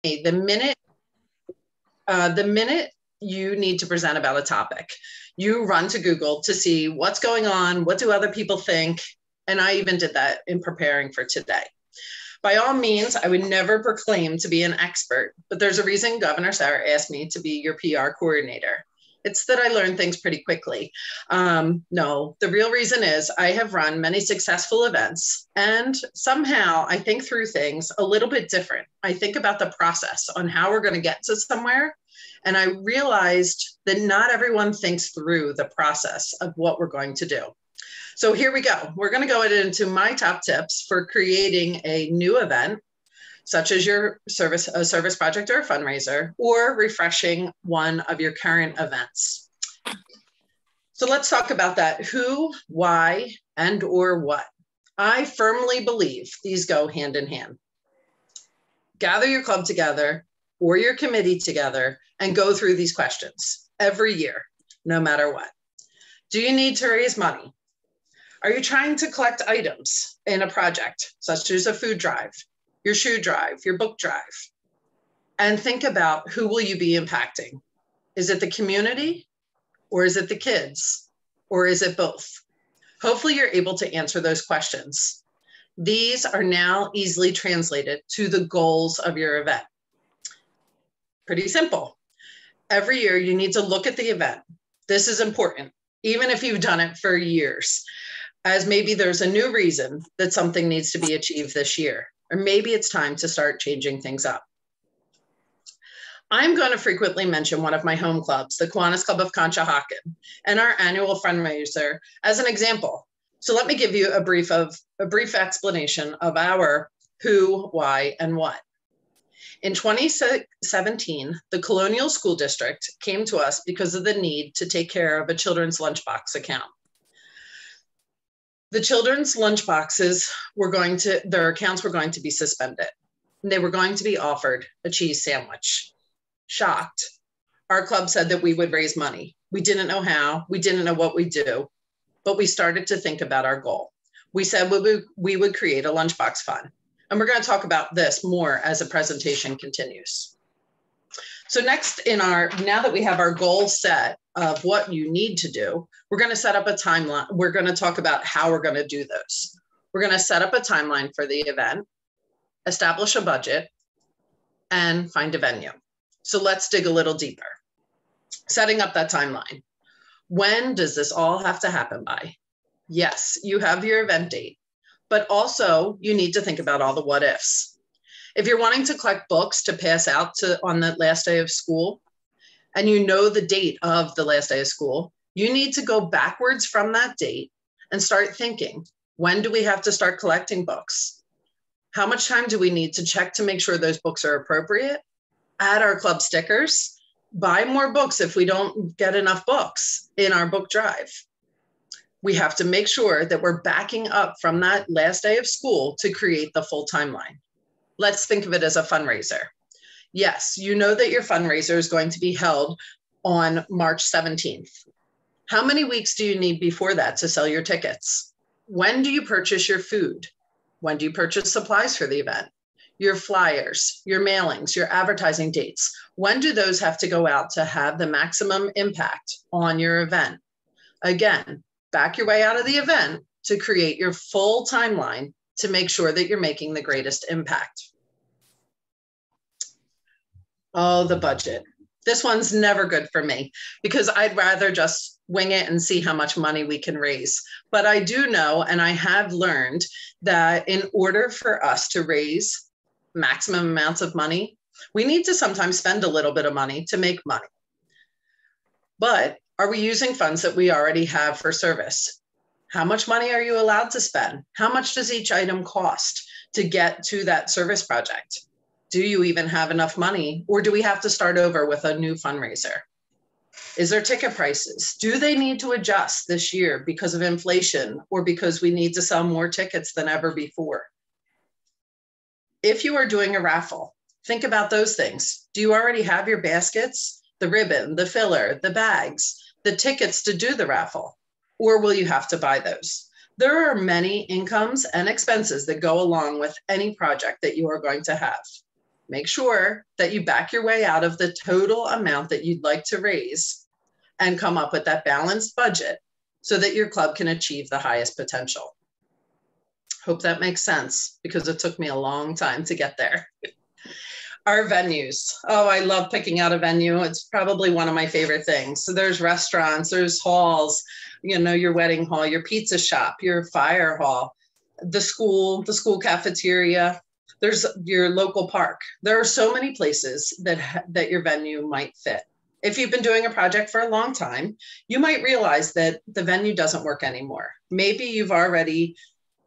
the minute you need to present about a topic, you run to Google to see what's going on, what do other people think, and I even did that in preparing for today. By all means, I would never proclaim to be an expert, but there's a reason Governor Sarah asked me to be your PR coordinator. It's that I learn things pretty quickly. No, the real reason is I have run many successful events, and somehow I think through things a little bit different. I think about the process on how we're going to get to somewhere, and I realized that not everyone thinks through the process of what we're going to do. So here we go. We're going to go into my top tips for creating a new event, such as a service project or a fundraiser, or refreshing one of your current events. So let's talk about that. Who, why, and or what. I firmly believe these go hand in hand. Gather your club together or your committee together and go through these questions every year, no matter what. Do you need to raise money? Are you trying to collect items in a project, such as a food drive, your shoe drive, your book drive? And think about, who will you be impacting? Is it the community, or is it the kids, or is it both? Hopefully you're able to answer those questions. These are now easily translated to the goals of your event. Pretty simple. Every year you need to look at the event. This is important, even if you've done it for years, as maybe there's a new reason that something needs to be achieved this year. Or maybe it's time to start changing things up. I'm going to frequently mention one of my home clubs, the Kiwanis Club of Conshohocken, and our annual fundraiser as an example. So let me give you a brief explanation of our who, why, and what. In 2017, the Colonial School District came to us because of the need to take care of a children's lunchbox account. The children's lunchboxes their accounts were going to be suspended. They were going to be offered a cheese sandwich. Shocked. Our club said that we would raise money. We didn't know how, we didn't know what we do, but we started to think about our goal. We said we would create a lunchbox fund. And we're going to talk about this more as the presentation continues. So next now that we have our goal set of what you need to do, we're going to set up a timeline. We're going to talk about how we're going to do those. We're going to set up a timeline for the event, establish a budget, and find a venue. So let's dig a little deeper. Setting up that timeline. When does this all have to happen by? Yes, you have your event date, but also you need to think about all the what ifs. If you're wanting to collect books to pass out on the last day of school, and you know the date of the last day of school, you need to go backwards from that date and start thinking, when do we have to start collecting books? How much time do we need to check to make sure those books are appropriate? Add our club stickers, buy more books if we don't get enough books in our book drive. We have to make sure that we're backing up from that last day of school to create the full timeline. Let's think of it as a fundraiser. Yes, you know that your fundraiser is going to be held on March 17th. How many weeks do you need before that to sell your tickets? When do you purchase your food? When do you purchase supplies for the event? Your flyers, your mailings, your advertising dates. When do those have to go out to have the maximum impact on your event? Again, back your way out of the event to create your full timeline to make sure that you're making the greatest impact. Oh, the budget. This one's never good for me because I'd rather just wing it and see how much money we can raise. But I do know, and I have learned, that in order for us to raise maximum amounts of money, we need to sometimes spend a little bit of money to make money. But are we using funds that we already have for service? How much money are you allowed to spend? How much does each item cost to get to that service project? Do you even have enough money, or do we have to start over with a new fundraiser? Is there ticket prices? Do they need to adjust this year because of inflation or because we need to sell more tickets than ever before? If you are doing a raffle, think about those things. Do you already have your baskets, the ribbon, the filler, the bags, the tickets to do the raffle? Or will you have to buy those? There are many incomes and expenses that go along with any project that you are going to have. make sure that you back your way out of the total amount that you'd like to raise and come up with that balanced budget so that your club can achieve the highest potential. Hope that makes sense, because it took me a long time to get there. Our venues. Oh, I love picking out a venue. It's probably one of my favorite things. So there's restaurants, there's halls, your wedding hall, your pizza shop, your fire hall, the school cafeteria. There's your local park. There are so many places that your venue might fit. If you've been doing a project for a long time, you might realize that the venue doesn't work anymore. Maybe you've already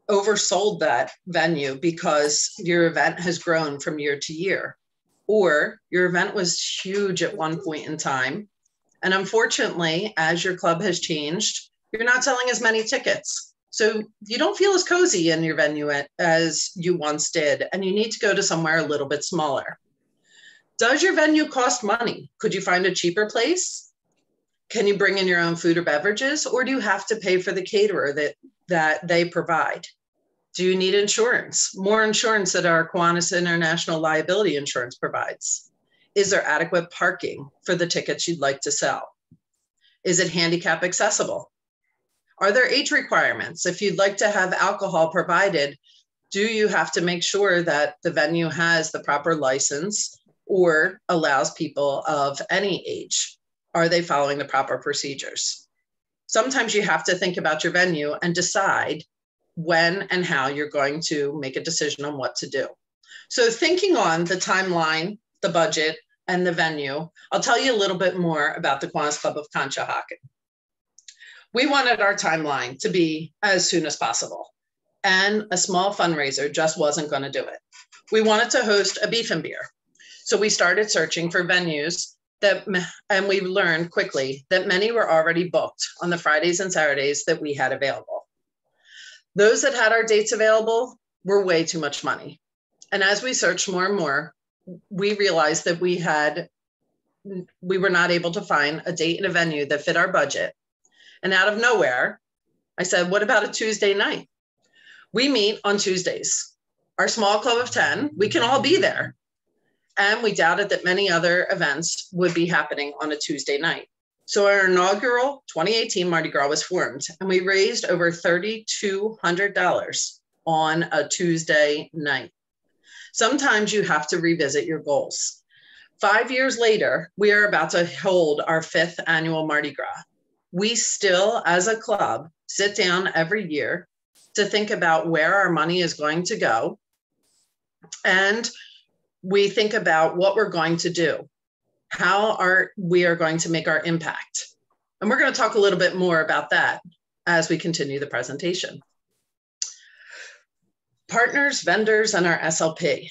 oversold that venue because your event has grown from year to year, or your event was huge at one point in time. And unfortunately, as your club has changed, you're not selling as many tickets. So you don't feel as cozy in your venue as you once did, and you need to go to somewhere a little bit smaller. Does your venue cost money? Could you find a cheaper place? Can you bring in your own food or beverages, or do you have to pay for the caterer that they provide? Do you need insurance? More insurance that our Kiwanis International Liability Insurance provides. Is there adequate parking for the tickets you'd like to sell? Is it handicap accessible? Are there age requirements? If you'd like to have alcohol provided, do you have to make sure that the venue has the proper license or allows people of any age? Are they following the proper procedures? Sometimes you have to think about your venue and decide when and how you're going to make a decision on what to do. So thinking on the timeline, the budget, and the venue, I'll tell you a little bit more about the Kiwanis Club of Conshohocken. We wanted our timeline to be as soon as possible, and a small fundraiser just wasn't going to do it. We wanted to host a beef and beer. So we started searching for venues and we learned quickly that many were already booked on the Fridays and Saturdays that we had available. Those that had our dates available were way too much money. And as we searched more and more, we realized that we were not able to find a date and a venue that fit our budget. And out of nowhere, I said, what about a Tuesday night? We meet on Tuesdays. Our small club of 10, we can all be there. And we doubted that many other events would be happening on a Tuesday night. So our inaugural 2018 Mardi Gras was formed, and we raised over $3,200 on a Tuesday night. Sometimes you have to revisit your goals. 5 years later, we are about to hold our 5th annual Mardi Gras. We still, as a club, sit down every year to think about where our money is going to go. And we think about what we're going to do, how we are going to make our impact. And we're going to talk a little bit more about that as we continue the presentation. Partners, vendors, and our SLP.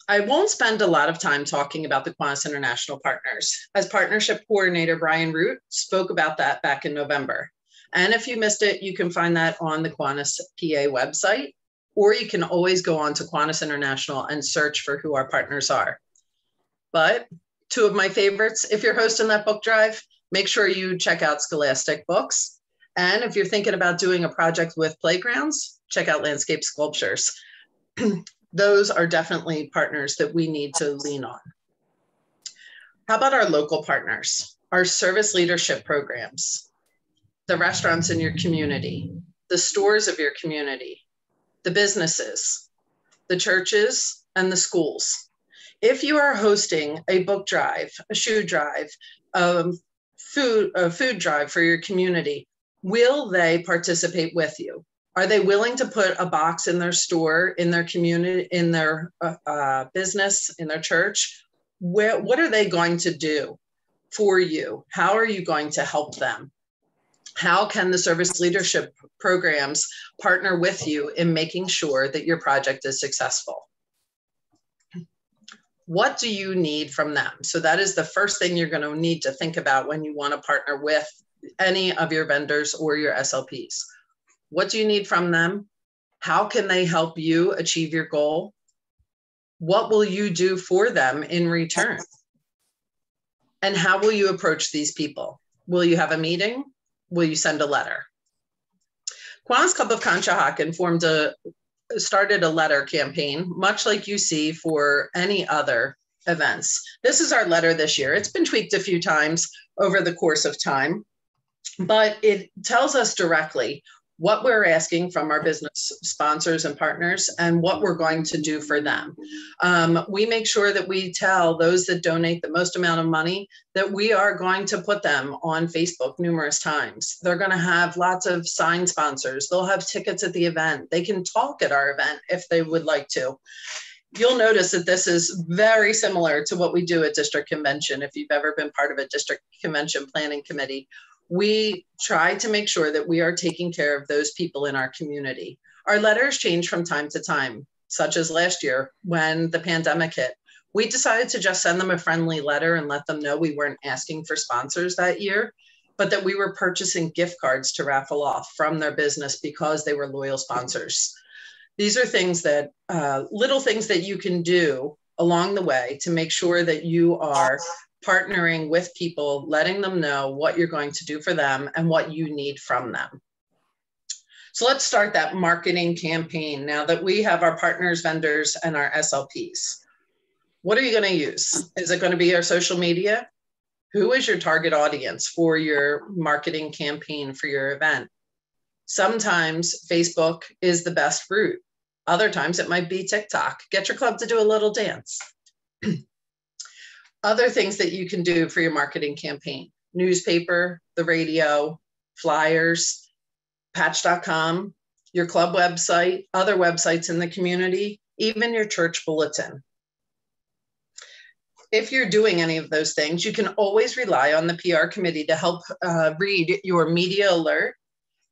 I won't spend a lot of time talking about the Kiwanis International Partners, as Partnership Coordinator Brian Root spoke about that back in November. And if you missed it, you can find that on the Kiwanis PA website, or you can always go on to Kiwanis International and search for who our partners are. But two of my favorites, if you're hosting that book drive, make sure you check out Scholastic Books. And if you're thinking about doing a project with playgrounds, check out Landscape Sculptures. Those are definitely partners that we need to lean on. How about our local partners, our service leadership programs, the restaurants in your community, the stores of your community, the businesses, the churches, and the schools. If you are hosting a book drive, a shoe drive, a food drive for your community, will they participate with you? Are they willing to put a box in their store, in their community, in their business, in their church? What are they going to do for you? How are you going to help them? How can the service leadership programs partner with you in making sure that your project is successful? What do you need from them? So that is the first thing you're going to need to think about when you want to partner with any of your vendors or your SLPs. What do you need from them? How can they help you achieve your goal? What will you do for them in return? And how will you approach these people? Will you have a meeting? Will you send a letter? Kiwanis Club of Conshohocken formed started a letter campaign, much like you see for any other events. This is our letter this year. It's been tweaked a few times over the course of time, but it tells us directly what we're asking from our business sponsors and partners and what we're going to do for them. We make sure that we tell those that donate the most amount of money that we are going to put them on Facebook numerous times. They're going to have lots of sign sponsors. They'll have tickets at the event. They can talk at our event if they would like to. You'll notice that this is very similar to what we do at district convention. If you've ever been part of a district convention planning committee, we try to make sure that we are taking care of those people in our community. Our letters change from time to time, such as last year when the pandemic hit. We decided to just send them a friendly letter and let them know we weren't asking for sponsors that year, but that we were purchasing gift cards to raffle off from their business because they were loyal sponsors. These are things that, little things that you can do along the way to make sure that you are partnering with people, letting them know what you're going to do for them and what you need from them. So let's start that marketing campaign now that we have our partners, vendors, and our SLPs. What are you going to use? Is it going to be our social media? Who is your target audience for your marketing campaign for your event? Sometimes Facebook is the best route. Other times it might be TikTok. Get your club to do a little dance. Other things that you can do for your marketing campaign: newspaper, the radio, flyers, patch.com, your club website, other websites in the community, even your church bulletin. If you're doing any of those things, you can always rely on the PR committee to help read your media alert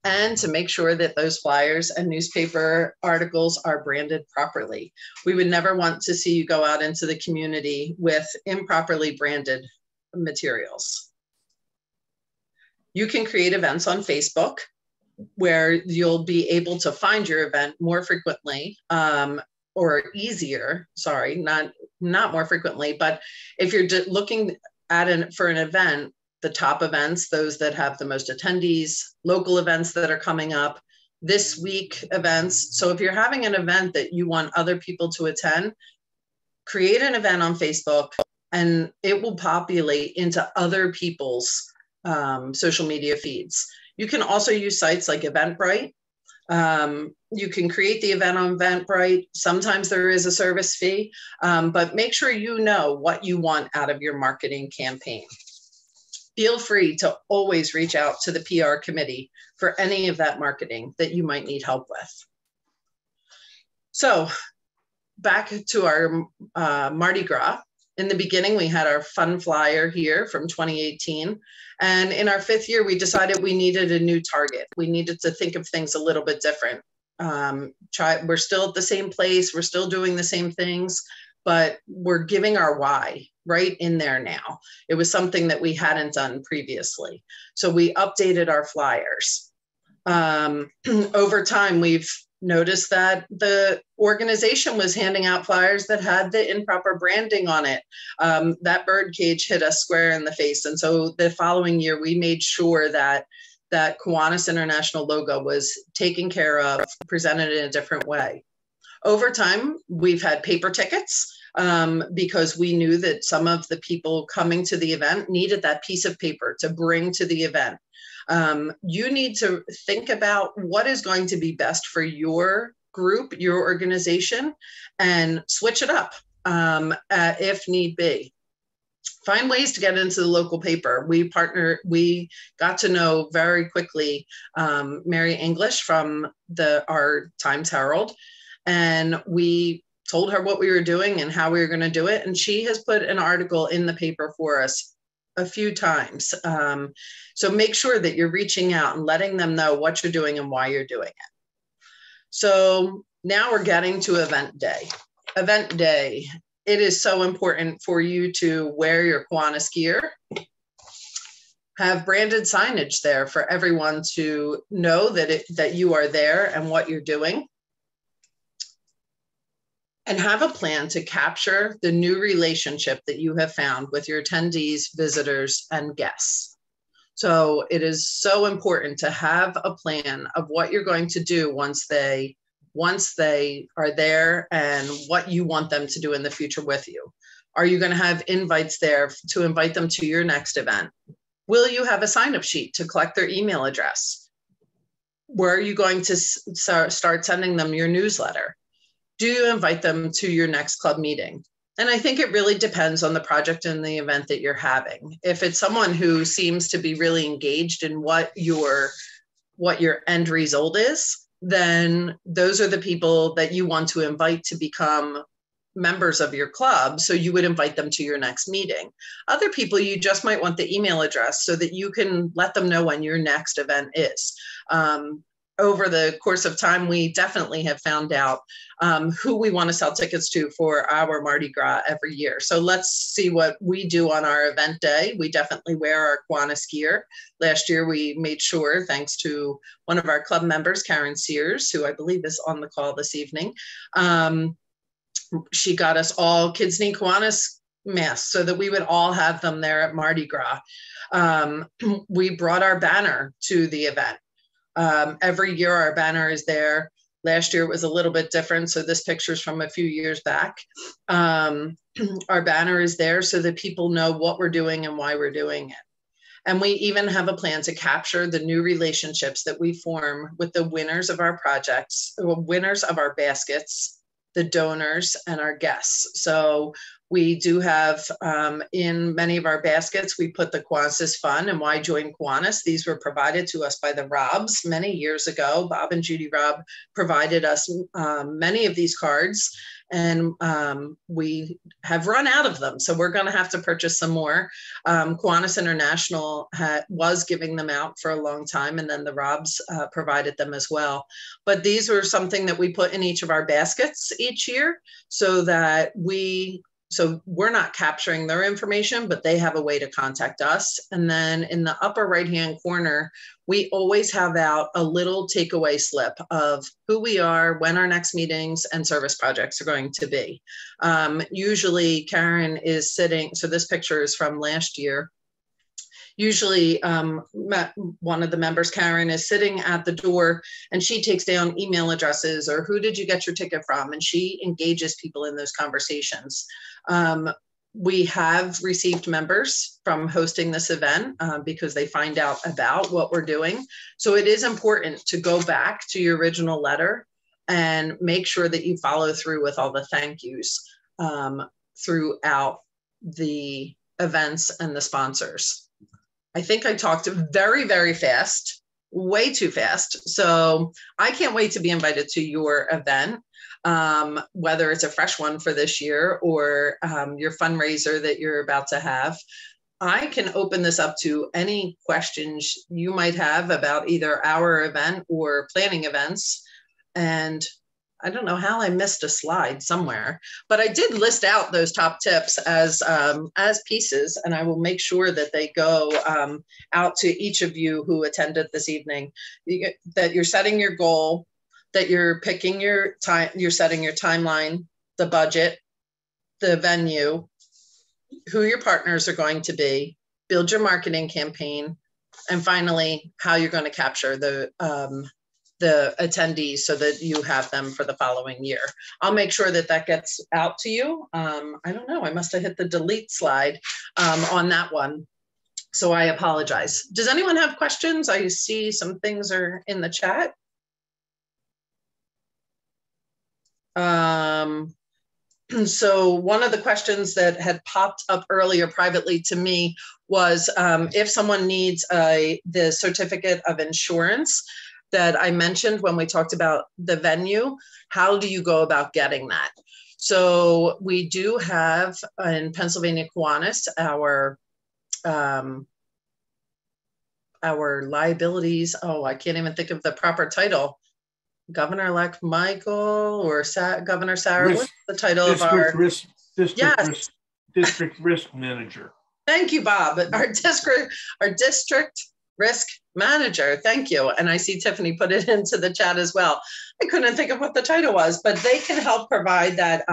and to make sure that those flyers and newspaper articles are branded properly. We would never want to see you go out into the community with improperly branded materials. You can create events on Facebook where you'll be able to find your event more frequently, or easier, sorry, not more frequently, but if you're looking at for an event, the top events, those that have the most attendees, local events that are coming up, this week events. So if you're having an event that you want other people to attend, create an event on Facebook and it will populate into other people's social media feeds. You can also use sites like Eventbrite. You can create the event on Eventbrite. Sometimes there is a service fee, but make sure you know what you want out of your marketing campaign. Feel free to always reach out to the PR committee for any of that marketing that you might need help with. So back to our Mardi Gras. In the beginning, we had our fun flyer here from 2018. And in our 5th year, we decided we needed a new target. We needed to think of things a little bit different. We're still at the same place. We're still doing the same things, but we're giving our why right in there now. It was something that we hadn't done previously. So we updated our flyers. Over time, we've noticed that the organization was handing out flyers that had the improper branding on it. That bird cage hit us square in the face. And so the following year, we made sure that that Kiwanis International logo was taken care of, presented in a different way. Over time, we've had paper tickets because we knew that some of the people coming to the event needed that piece of paper to bring to the event. You need to think about what is going to be best for your group, your organization, and switch it up if need be. Find ways to get into the local paper. We got to know very quickly Mary English from our Times Herald, and we told her what we were doing and how we were going to do it. And she has put an article in the paper for us a few times. So make sure that you're reaching out and letting them know what you're doing and why you're doing it. So now we're getting to event day. Event day, it is so important for you to wear your Kiwanis gear, have branded signage there for everyone to know that you are there and what you're doing. And have a plan to capture the new relationship that you have found with your attendees, visitors, and guests. So it is so important to have a plan of what you're going to do once they once they are there and what you want them to do in the future with you. Are you going to have invites there to invite them to your next event? Will you have a sign-up sheet to collect their email address? Where are you going to start sending them your newsletter? Do you invite them to your next club meeting? And I think it really depends on the project and the event that you're having. If it's someone who seems to be really engaged in what your end result is, then those are the people that you want to invite to become members of your club. So you would invite them to your next meeting. Other people, you just might want the email address so that you can let them know when your next event is. Over the course of time, we definitely have found out who we want to sell tickets to for our Mardi Gras every year. So let's see what we do on our event day. We definitely wear our Kiwanis gear. Last year, we made sure, thanks to one of our club members, Karen Sears, who I believe is on the call this evening, she got us all Kids Need Kiwanis masks so that we would all have them there at Mardi Gras. We brought our banner to the event. Every year our banner is there. Last year it was a little bit different, so this picture is from a few years back. Our banner is there so that people know what we're doing and why we're doing it. And we even have a plan to capture the new relationships that we form with the winners of our projects, the winners of our baskets, the donors, and our guests. So we do have, in many of our baskets, we put the Kiwanis Fun and Why Join Kiwanis. These were provided to us by the Robs many years ago. Bob and Judy Robb provided us many of these cards, and we have run out of them. So we're going to have to purchase some more. Kiwanis International was giving them out for a long time, and then the Robs provided them as well. But these were something that we put in each of our baskets each year so that so we're not capturing their information, but they have a way to contact us. And then in the upper right-hand corner, we always have out a little takeaway slip of who we are, when our next meetings and service projects are going to be. Usually Karen is sitting, so this picture is from last year. Usually one of the members, Karen, is sitting at the door and she takes down email addresses or who did you get your ticket from? And she engages people in those conversations. We have received members from hosting this event because they find out about what we're doing. So it is important to go back to your original letter and make sure that you follow through with all the thank yous throughout the events and the sponsors. I think I talked very, very fast, way too fast. So I can't wait to be invited to your event, whether it's a fresh one for this year or your fundraiser that you're about to have. I can open this up to any questions you might have about either our event or planning events. And I don't know how I missed a slide somewhere, but I did list out those top tips as pieces, and I will make sure that they go out to each of you who attended this evening. That you're setting your goal, that you're picking your time, you're setting your timeline, the budget, the venue, who your partners are going to be, build your marketing campaign, and finally, how you're going to capture the attendees so that you have them for the following year. I'll make sure that that gets out to you. I don't know, I must have hit the delete slide on that one. So I apologize. Does anyone have questions? I see some things are in the chat. So one of the questions that had popped up earlier privately to me was if someone needs the certificate of insurance that I mentioned when we talked about the venue, how do you go about getting that? So we do have in Pennsylvania Kiwanis our liabilities. Oh, I can't even think of the proper title. Governor-elect Michael or Governor Sarah, what's the title of our district risk manager? Thank you, Bob. Our district risk manager. Thank you. And I see Tiffany put it into the chat as well. I couldn't think of what the title was, but they can help provide that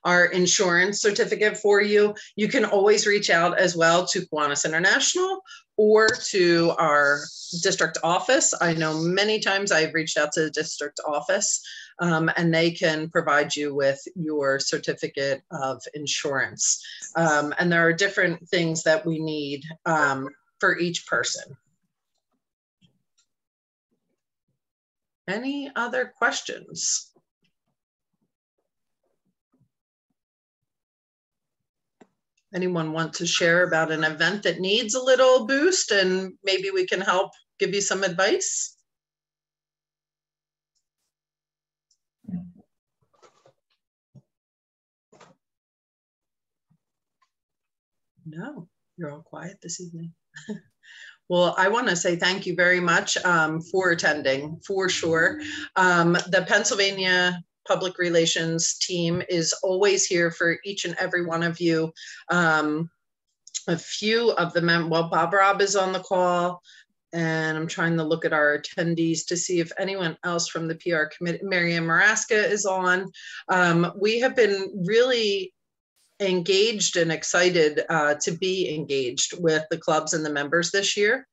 our insurance certificate for you. You can always reach out as well to Kiwanis International or to our district office. I know many times I've reached out to the district office, and they can provide you with your certificate of insurance. And there are different things that we need for each person. Any other questions? Anyone want to share about an event that needs a little boost and maybe we can help give you some advice? No, you're all quiet this evening. Well, I want to say thank you very much for attending, for sure. The Pennsylvania Public Relations team is always here for each and every one of you. A few of the members, well, Bob Robb is on the call, and I'm trying to look at our attendees to see if anyone else from the PR committee, Marianne Maraska is on. We have been really engaged and excited to be engaged with the clubs and the members this year.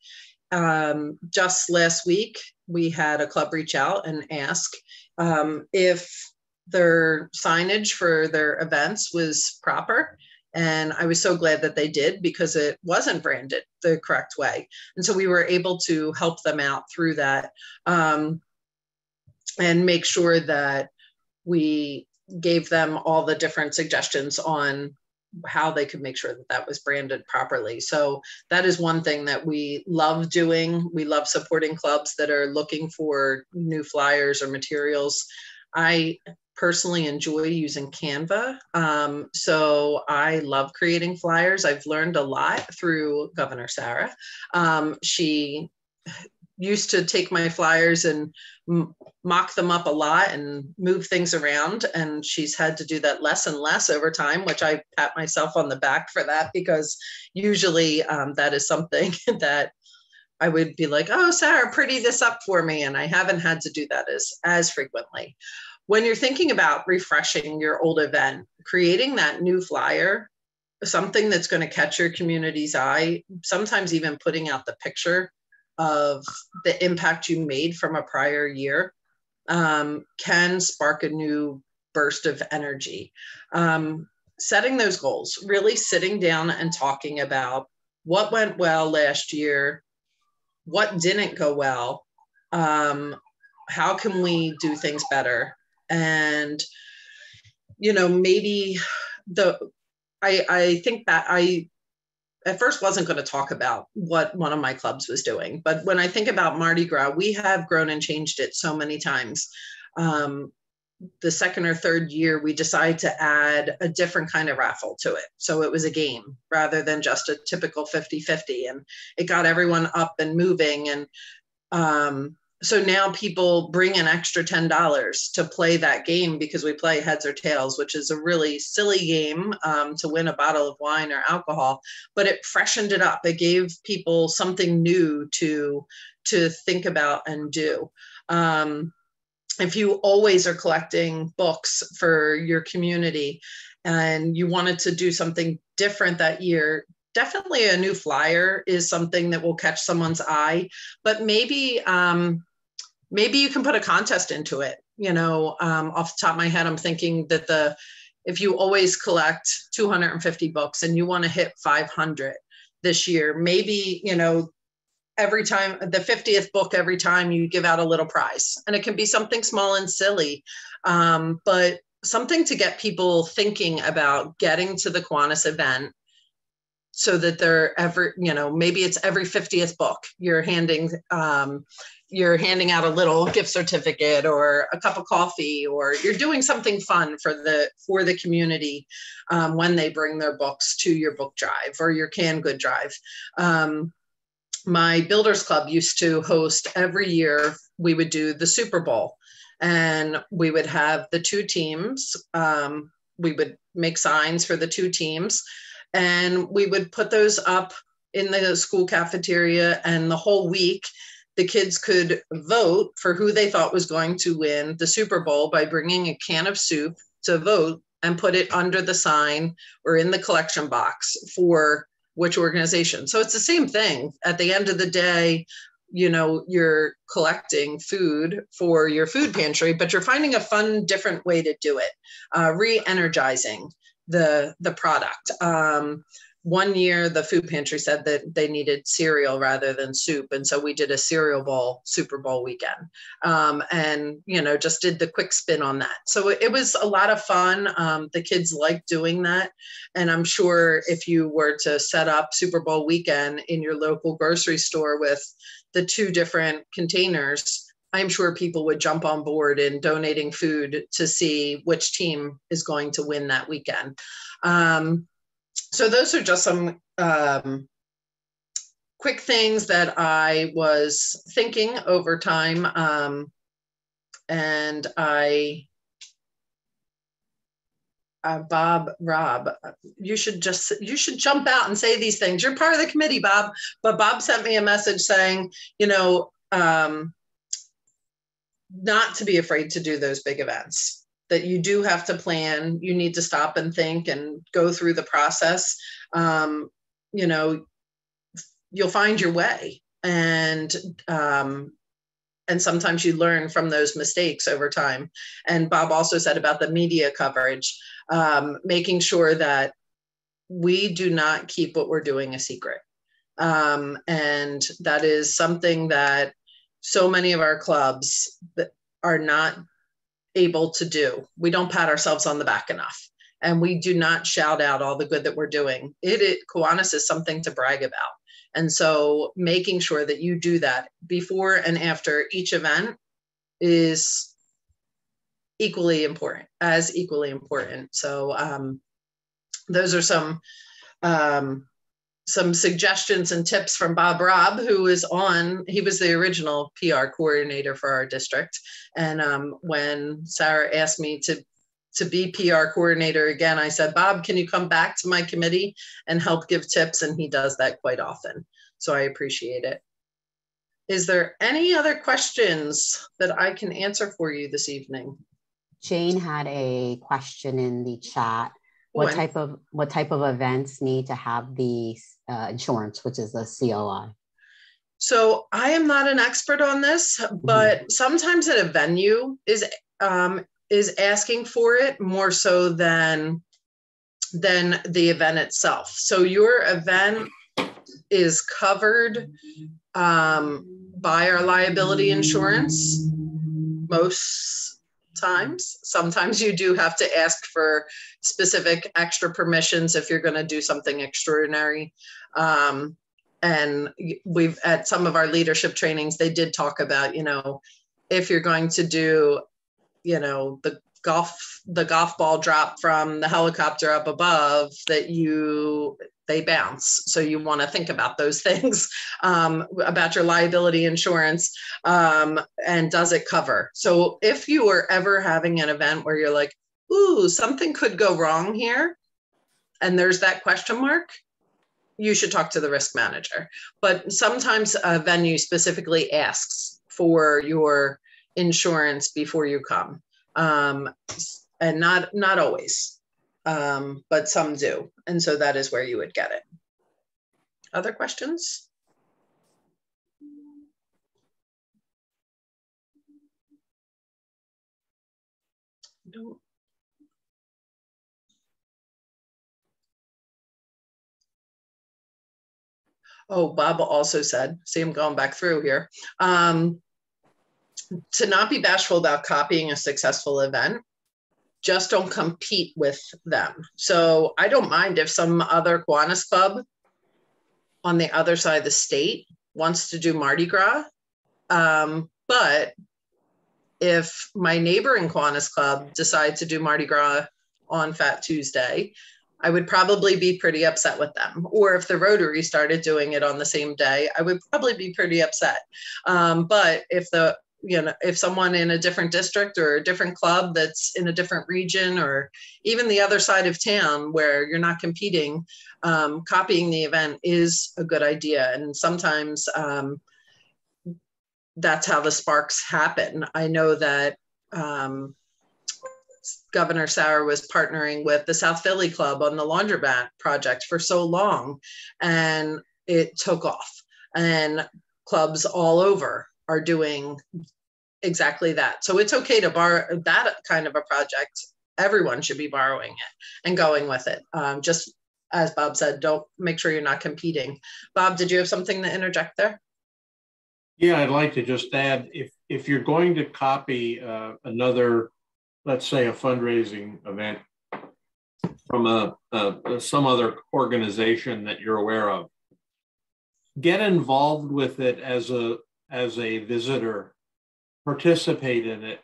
Just last week, we had a club reach out and ask if their signage for their events was proper. And I was so glad that they did because it wasn't branded the correct way. And so we were able to help them out through that and make sure that we gave them all the different suggestions on how they could make sure that that was branded properly. So that is one thing that we love doing. We love supporting clubs that are looking for new flyers or materials. I personally enjoy using Canva. So I love creating flyers. I've learned a lot through Governor Sarah. She used to take my flyers and mock them up a lot and move things around. And she's had to do that less and less over time, which I pat myself on the back for that, because usually that is something that I would be like, oh, Sarah, pretty this up for me. And I haven't had to do that as frequently. When you're thinking about refreshing your old event, creating that new flyer, something that's going to catch your community's eye, sometimes even putting out the picture of the impact you made from a prior year can spark a new burst of energy. Setting those goals, really sitting down and talking about what went well last year, what didn't go well, how can we do things better? And, you know, maybe I think that I at first wasn't going to talk about what one of my clubs was doing. But when I think about Mardi Gras, we have grown and changed it so many times. The second or third year, we decided to add a different kind of raffle to it. So it was a game rather than just a typical 50-50. And it got everyone up and moving. And so now people bring an extra $10 to play that game because we play heads or tails, which is a really silly game to win a bottle of wine or alcohol, but it freshened it up. It gave people something new to think about and do. If you always are collecting books for your community and you wanted to do something different that year, definitely a new flyer is something that will catch someone's eye, but maybe you can put a contest into it. You know, off the top of my head, I'm thinking that if you always collect 250 books and you want to hit 500 this year, maybe, you know, every time, the 50th book, every time you give out a little prize. And it can be something small and silly, but something to get people thinking about getting to the Kiwanis event, so that they're maybe it's every 50th book you're handing out a little gift certificate or a cup of coffee, or you're doing something fun for the community when they bring their books to your book drive or your canned good drive. My Builders Club used to host every year. We would do the Super Bowl, and we would have the two teams. We would make signs for the two teams, and we would put those up in the school cafeteria, and the whole week the kids could vote for who they thought was going to win the Super Bowl by bringing a can of soup to vote and put it under the sign or in the collection box for which organization. So it's the same thing. At the end of the day, you know, you're collecting food for your food pantry, but you're finding a fun, different way to do it, re-energizing the product. 1 year, the food pantry said that they needed cereal rather than soup. And so we did a cereal bowl, Super Bowl weekend, and, you know, just did the quick spin on that. So it was a lot of fun. The kids liked doing that. And I'm sure if you were to set up Super Bowl weekend in your local grocery store with the 2 different containers, I'm sure people would jump on board in donating food to see which team is going to win that weekend. So those are just some quick things that I was thinking over time. And Rob, you should jump out and say these things. You're part of the committee, Bob. But Bob sent me a message saying, you know, not to be afraid to do those big events, that you do have to plan. You need to stop and think and go through the process. You know, you'll find your way. And sometimes you learn from those mistakes over time. And Bob also said about the media coverage, making sure that we do not keep what we're doing a secret. And that is something that so many of our clubs that are not able to do. We don't pat ourselves on the back enough, and we do not shout out all the good that we're doing. Kiwanis is something to brag about. And so making sure that you do that before and after each event is equally important. So those are some suggestions and tips from Bob Robb, who is he was the original PR coordinator for our district. And when Sarah asked me to be PR coordinator again, I said, Bob, can you come back to my committee and help give tips? And he does that quite often. So I appreciate it. Is there any other questions that I can answer for you this evening? Jane had a question in the chat. What type of events need to have the insurance, which is the COI? So I am not an expert on this, but sometimes at a venue is asking for it more so than the event itself. So your event is covered by our liability insurance most times. Sometimes you do have to ask for specific extra permissions if you're going to do something extraordinary. And we've, at some of our leadership trainings, they did talk about, you know, if you're going to do, you know, the golf ball drop from the helicopter up above, that they bounce. So you want to think about those things, about your liability insurance, and does it cover? So if you are ever having an event where you're like, ooh, something could go wrong here, and there's that question mark, you should talk to the risk manager. But sometimes a venue specifically asks for your insurance before you come. And not always, but some do. And so that is where you would get it. Other questions? No. Oh, Bob also said, see, I'm going back through here, to not be bashful about copying a successful event. Just don't compete with them. So I don't mind if some other Kiwanis club on the other side of the state wants to do Mardi Gras. But if my neighboring Kiwanis club decides to do Mardi Gras on Fat Tuesday, I would probably be pretty upset with them. Or if the Rotary started doing it on the same day, I would probably be pretty upset. But if someone in a different district or a different club that's in a different region, or even the other side of town where you're not competing, copying the event is a good idea. And sometimes that's how the sparks happen. I know that Governor Sauer was partnering with the South Philly Club on the laundromat project for so long, and it took off. And clubs all over are doing exactly that. So it's okay to borrow that kind of a project. Everyone should be borrowing it and going with it. Just as Bob said, don't make sure you're not competing. Bob, did you have something to interject there? Yeah, I'd like to just add, if you're going to copy another, let's say a fundraising event from some other organization that you're aware of, get involved with it as a visitor, participate in it,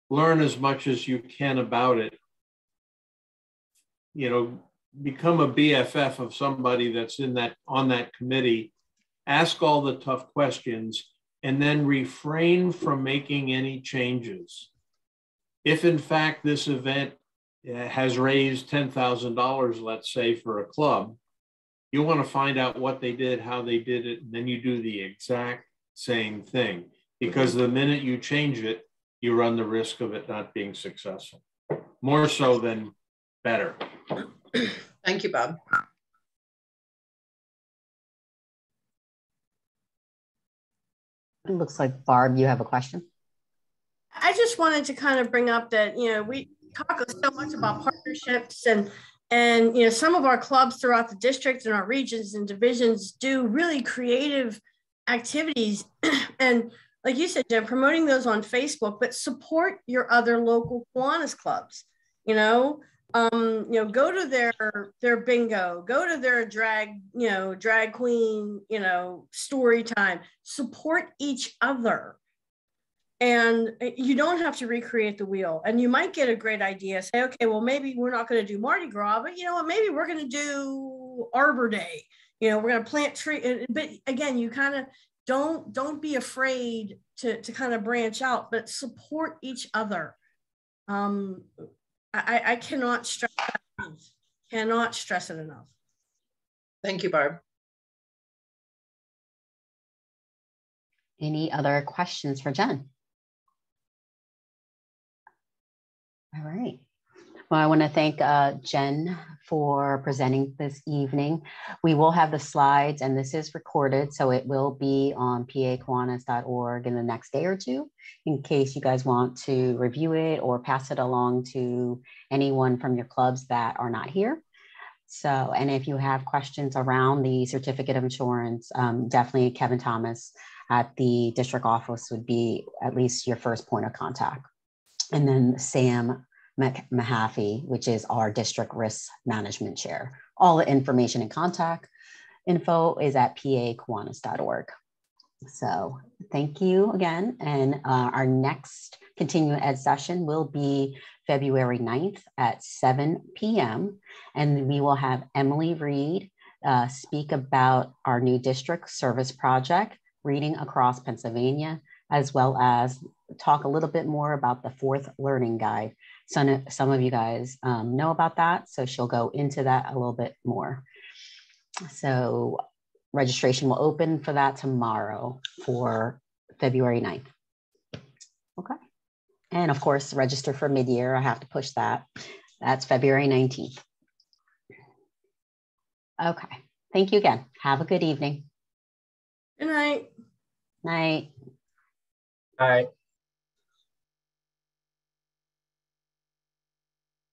learn as much as you can about it, you know, become a BFF of somebody that's on that committee, ask all the tough questions, and then refrain from making any changes. If in fact this event has raised $10,000, let's say, for a club, you want to find out what they did, how they did it, and then you do the exact same thing. Because the minute you change it, you run the risk of it not being successful. More so than better. Thank you, Bob. It looks like, Barb, you have a question. I just wanted to kind of bring up that, you know, we talk so much about partnerships and you know, some of our clubs throughout the district and our regions and divisions do really creative activities. And like you said, Jen, promoting those on Facebook, but support your other local Kiwanis clubs, you know, go to their bingo, go to their drag queen, story time, support each other. And you don't have to recreate the wheel. And you might get a great idea. Say, okay, well, maybe we're not going to do Mardi Gras, but you know what? Maybe we're going to do Arbor Day. You know, we're going to plant tree. But again, you kind of don't be afraid to kind of branch out, but support each other. I cannot stress that enough. Cannot stress it enough. Thank you, Barb. Any other questions for Jen? All right. Well, I want to thank Jen for presenting this evening. We will have the slides, and this is recorded, so it will be on pakiwanis.org in the next day or two, in case you guys want to review it or pass it along to anyone from your clubs that are not here. So, and if you have questions around the certificate of insurance, definitely Kevin Thomas at the district office would be at least your first point of contact. And then Sam Mahaffey, which is our district risk management chair. All the information and contact info is at pakiwanis.org. So thank you again. And our next continuing ed session will be February 9th at 7 p.m. And we will have Emily Reed speak about our new district service project, Reading Across Pennsylvania, as well as talk a little bit more about the fourth learning guide. Some of you guys know about that, so she'll go into that a little bit more. So registration will open for that tomorrow for February 9th. Okay. And of course, register for mid-year. I have to push that. That's February 19th. Okay. Thank you again. Have a good evening. Good night. Night. All right.